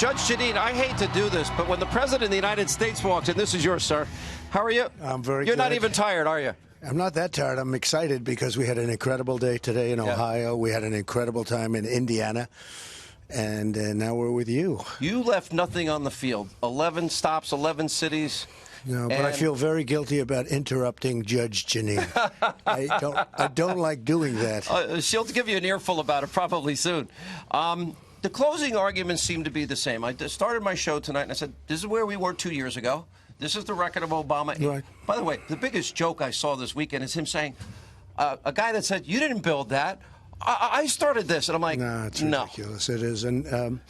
Judge Janine, I hate to do this, but when the President of the United States walks in, this is yours, sir. How are you? I'm very good. You're not even tired, are you? I'm not that tired. I'm excited because we had an incredible day today in Ohio. We had an incredible time in Indiana. And now we're with you. You left nothing on the field. 11 stops, 11 cities. No, but I feel very guilty about interrupting Judge Janine. I don't like doing that. She'll give you an earful about it probably soon. The closing arguments seem to be the same. I started my show tonight and I said, this is where we were 2 years ago. This is the record of Obama. Right. By the way, the biggest joke I saw this weekend is him saying, a guy that said, you didn't build that. I started this. And I'm like, no. It's ridiculous. It is. And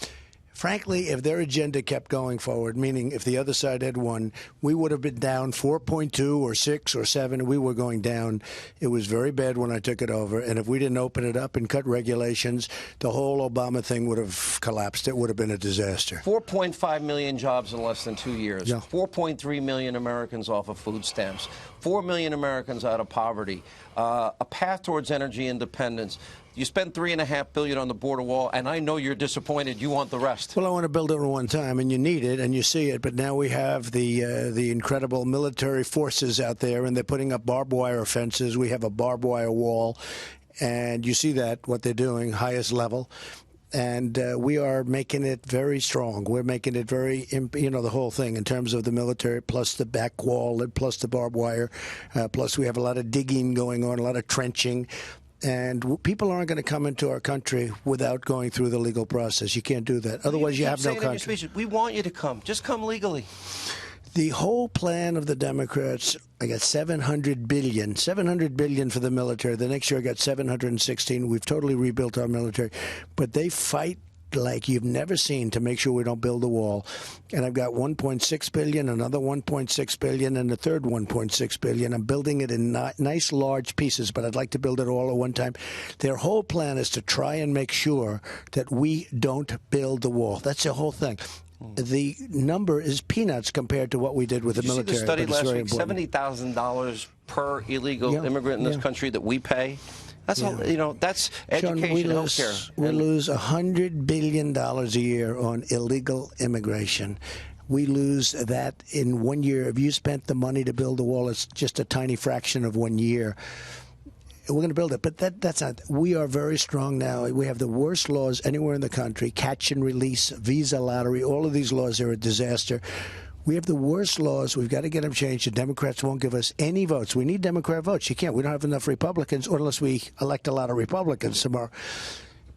frankly, if their agenda kept going forward, meaning if the other side had won, we would have been down 4.2 or 6 or 7. We were going down. It was very bad when I took it over. And if we didn't open it up and cut regulations, the whole Obama thing would have collapsed. It would have been a disaster. 4.5 million jobs in less than 2 years. Yeah. 4.3 million Americans off of food stamps. 4 million Americans out of poverty. A path towards energy independence. You spent $3.5 billion on the border wall, and I know you're disappointed. You want the rest. Well, I want to build it in one time, and you need it, and you see it. But now we have the incredible military forces out there, and they're putting up barbed wire fences. We have a barbed wire wall, and you see that, what they're doing, highest level. And we are making it very strong. We're making it very, the whole thing in terms of the military, plus the back wall, and plus the barbed wire. Plus we have a lot of digging going on, a lot of trenching. And people aren't going to come into our country without going through the legal process. You can't do that. Otherwise, you have no country. We want you to come. Just come legally. The whole plan of the Democrats, I got $700 billion for the military. The next year I got 716. We've totally rebuilt our military. But they fight like you've never seen to make sure we don't build a wall. And I've got $1.6 billion, another $1.6 billion, and a third $1.6 billion. I'm building it in nice, large pieces, but I'd like to build it all at one time. Their whole plan is to try and make sure that we don't build the wall. That's the whole thing. The number is peanuts compared to what we did with the military. You see the study last week, $70,000 per illegal immigrant in this country that we pay. That's that's education, healthcare. We lose $100 billion a year on illegal immigration. We lose that in 1 year. If you spent the money to build the wall, it's just a tiny fraction of 1 year. We're going to build it, but that's not. We are very strong now. We have the worst laws anywhere in the country: catch and release, visa lottery. All of these laws are a disaster. We have the worst laws. We've got to get them changed. The Democrats won't give us any votes. We need Democrat votes. You can't. We don't have enough Republicans, or unless we elect a lot of Republicans tomorrow.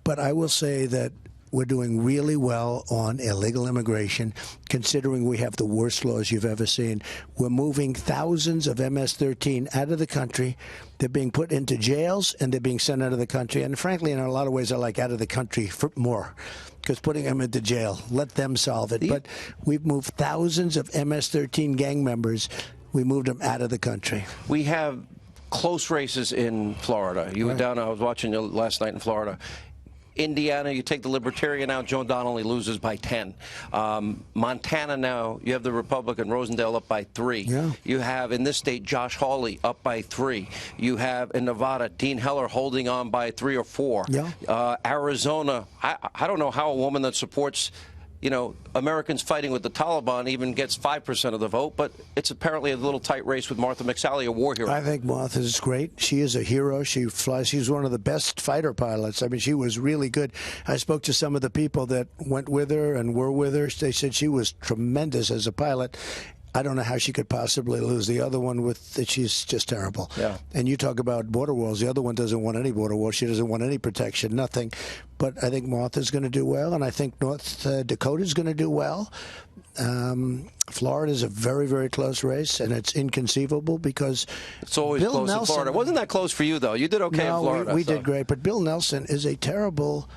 But I will say that we're doing really well on illegal immigration, considering we have the worst laws you've ever seen. We're moving thousands of MS-13 out of the country. They're being put into jails, and they're being sent out of the country. And frankly, in a lot of ways, I like out of the country for more, because putting them into jail, let them solve it. But we've moved thousands of MS-13 gang members. We moved them out of the country. We have close races in Florida. You were down, I was watching you last night in Florida. Indiana, you take the Libertarian out, Joe Donnelly loses by 10. Montana now, you have the Republican Rosendale up by 3. Yeah. You have, in this state, Josh Hawley up by 3. You have, in Nevada, Dean Heller holding on by 3 or 4. Yeah. Arizona, I don't know how a woman that supports Americans fighting with the Taliban even gets 5% of the vote, but it's apparently a little tight race with Martha McSally, a war hero. I think Martha is great. She is a hero. She flies. She's one of the best fighter pilots. I mean, she was really good. I spoke to some of the people that went with her and were with her. They said she was tremendous as a pilot. I don't know how she could possibly lose. The other one, she's just terrible. Yeah. And you talk about border walls. The other one doesn't want any border walls. She doesn't want any protection, nothing. But I think Martha's going to do well, and I think North Dakota's going to do well. Florida's a very, very close race, and it's inconceivable because it's always Bill close Nelson, in Florida. It wasn't that close for you, though. You did okay in Florida. We did great, but Bill Nelson is a terrible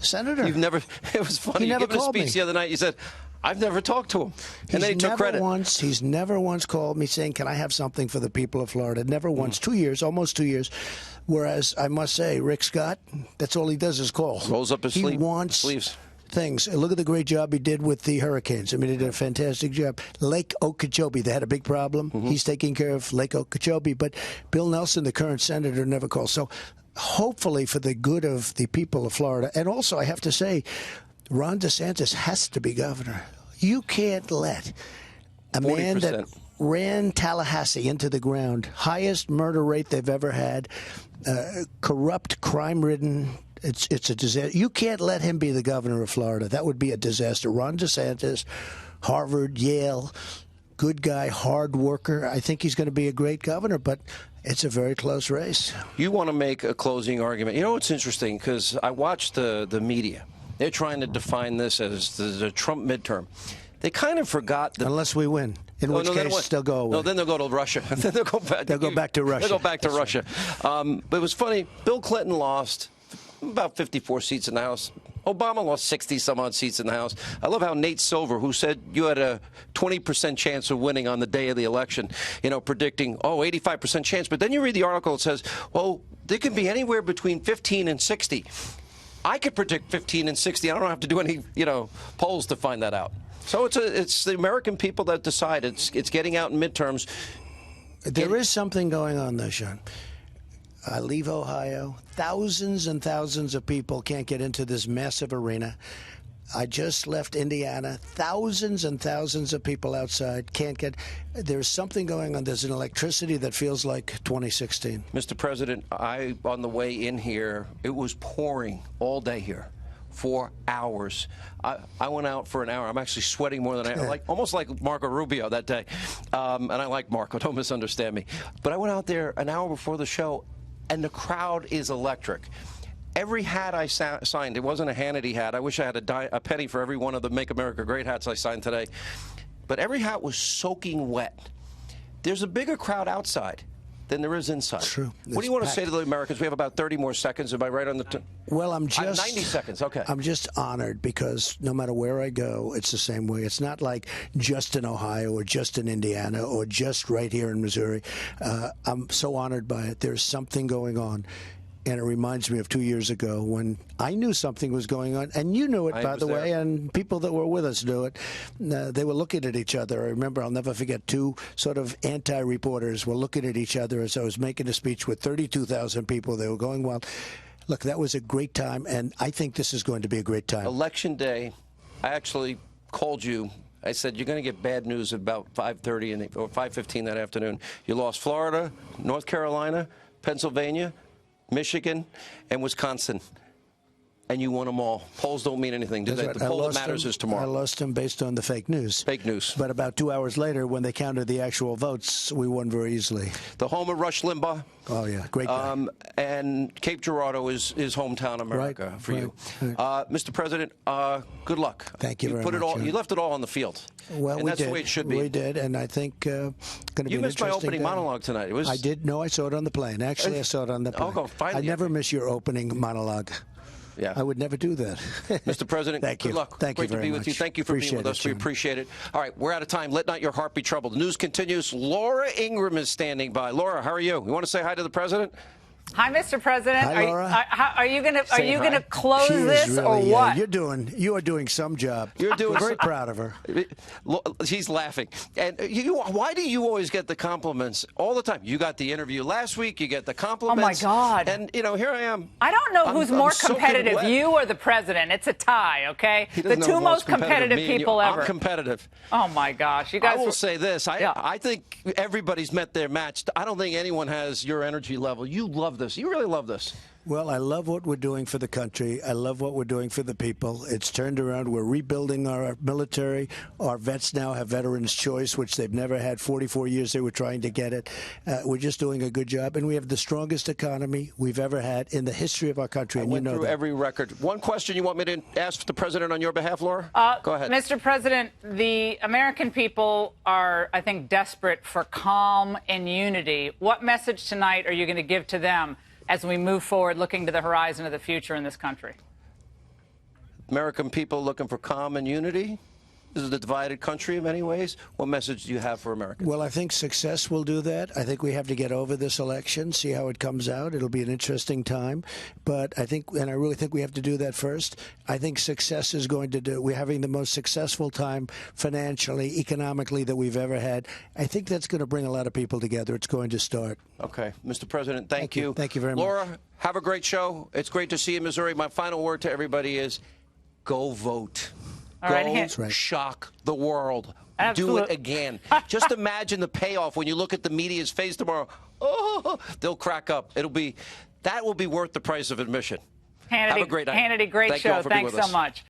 senator. It was funny. He never you gave a called speech me the other night. You said, I've never talked to him. And then he took credit. He's never once called me saying, can I have something for the people of Florida? Never once. 2 years, almost 2 years. Whereas, I must say, Rick Scott, that's all he does is call. Rolls up his sleeves. He wants things. Look at the great job he did with the hurricanes. I mean, he did a fantastic job. Lake Okeechobee, they had a big problem. He's taking care of Lake Okeechobee. But Bill Nelson, the current senator, never calls. So hopefully for the good of the people of Florida. And also, I have to say, Ron DeSantis has to be governor. You can't let a 40%. man that ran Tallahassee into the ground, highest murder rate they've ever had, corrupt, crime-ridden. It's a disaster. You can't let him be the governor of Florida. That would be a disaster. Ron DeSantis, Harvard, Yale, good guy, hard worker. I think he's going to be a great governor, but it's a very close race. You want to make a closing argument. You know what's interesting? Because I watched the media. They're trying to define this as the Trump midterm. They kind of forgot that. Unless we win, in which case they'll go away. No, then they'll go to Russia. Then they'll go back. They'll go back to Russia. They'll go back to Russia. Right. But it was funny. Bill Clinton lost about 54 seats in the House. Obama lost 60-some-odd seats in the House. I love how Nate Silver, who said you had a 20% chance of winning on the day of the election, predicting, 85% chance. But then you read the article, it says, well, there can be anywhere between 15 and 60. I could predict 15 and 60. I don't have to do any, polls to find that out. So it's the American people that decide. It's getting out in midterms. There is something going on, though, Sean. I leave Ohio. Thousands and thousands of people can't get into this massive arena. I just left Indiana. Thousands and thousands of people outside can't get. There's something going on. There's an electricity that feels like 2016. Mr. President, on the way in here, it was pouring all day here. 4 hours. I went out for an hour. I'm actually sweating more than I like, almost like Marco Rubio that day. And I like Marco, don't misunderstand me. But I went out there an hour before the show, and the crowd is electric. Every hat I signed, it wasn't a Hannity hat. I wish I had a penny for every one of the Make America Great hats I signed today. But every hat was soaking wet. There's a bigger crowd outside than there is inside. True. What do you want to say to the Americans? We have about 30 more seconds. Am I right on the Well, I'm just 90 seconds. Okay. I'm just honored because no matter where I go, it's the same way. It's not like just in Ohio or just in Indiana or just right here in Missouri. I'm so honored by it. There's something going on. And it reminds me of 2 years ago when I knew something was going on, and you knew it, by the way, and people that were with us knew it. They were looking at each other. I remember, I'll never forget, two sort of anti-reporters were looking at each other as I was making a speech with 32,000 people. They were going wild. Look, that was a great time, and I think this is going to be a great time. Election day, I actually called you. I said, you're going to get bad news about 5:30 or 5:15 that afternoon. You lost Florida, North Carolina, Pennsylvania, Michigan, and Wisconsin, and you won them all. Polls don't mean anything, do they? Right. The poll that matters is tomorrow. I lost them based on the fake news. Fake news. But about 2 hours later, when they counted the actual votes, we won very easily. The home of Rush Limbaugh. Oh, yeah. Great guy. And Cape Girardeau is hometown America for you. Right. Mr. President, good luck. Thank you very much. You left it all on the field. Well, and that's the way it should be. We did, and I think going to be You an missed my opening day. monologue tonight. I did. No, I saw it on the plane. Actually, I saw it on the plane. I'll go find I it. never miss your opening monologue. Yeah. I would never do that. Mr. President, Thank you. Good luck. Thank Great you very to be much. with you. Thank you for being with us. We appreciate it. All right, we're out of time. Let not your heart be troubled. The news continues. Laura Ingraham is standing by. Laura, how are you? You want to say hi to the president? Hi, Mr. President. Hi, Laura. Are you going to close She is this really, or what? You are doing some job. You're doing. We're very proud of her. She's laughing. And why do you always get the compliments all the time? You got the interview last week. You get the compliments. Oh my God! And here I am. I don't know who's more competitive, wet. you or the president. It's a tie, okay? The two most competitive people ever. I'm competitive. Oh my gosh, you guys! I will say this. I think everybody's met their match. I don't think anyone has your energy level. You love this. You really love this. Well, I love what we're doing for the country. I love what we're doing for the people. It's turned around. We're rebuilding our military. Our vets now have Veterans Choice, which they've never had. 44 years they were trying to get it. We're just doing a good job. And we have the strongest economy we've ever had in the history of our country. And went you know through that. every record. One question you want me to ask the president on your behalf, Laura? Go ahead. Mr. President, the American people are, I think, desperate for calm and unity. What message tonight are you going to give to them as we move forward, looking to the horizon of the future in this country? American people looking for calm and unity? This is a divided country in many ways. What message do you have for Americans? Well, I think success will do that. I think we have to get over this election, see how it comes out. It'll be an interesting time. But I think, and I really think we have to do that first. I think success is going to do. We're having the most successful time financially, economically that we've ever had. I think that's going to bring a lot of people together. It's going to start. Okay. Mr. President, thank you. Thank you very much. Laura, have a great show. It's great to see you in Missouri. My final word to everybody is Go vote. All right, Go That's right. shock the world. Absolute- Do it again. Just imagine the payoff when you look at the media's face tomorrow. Oh, they'll crack up. That will be worth the price of admission. Hannity, Have a great night. Hannity, great Thank you all show. for being Thanks with so us. much.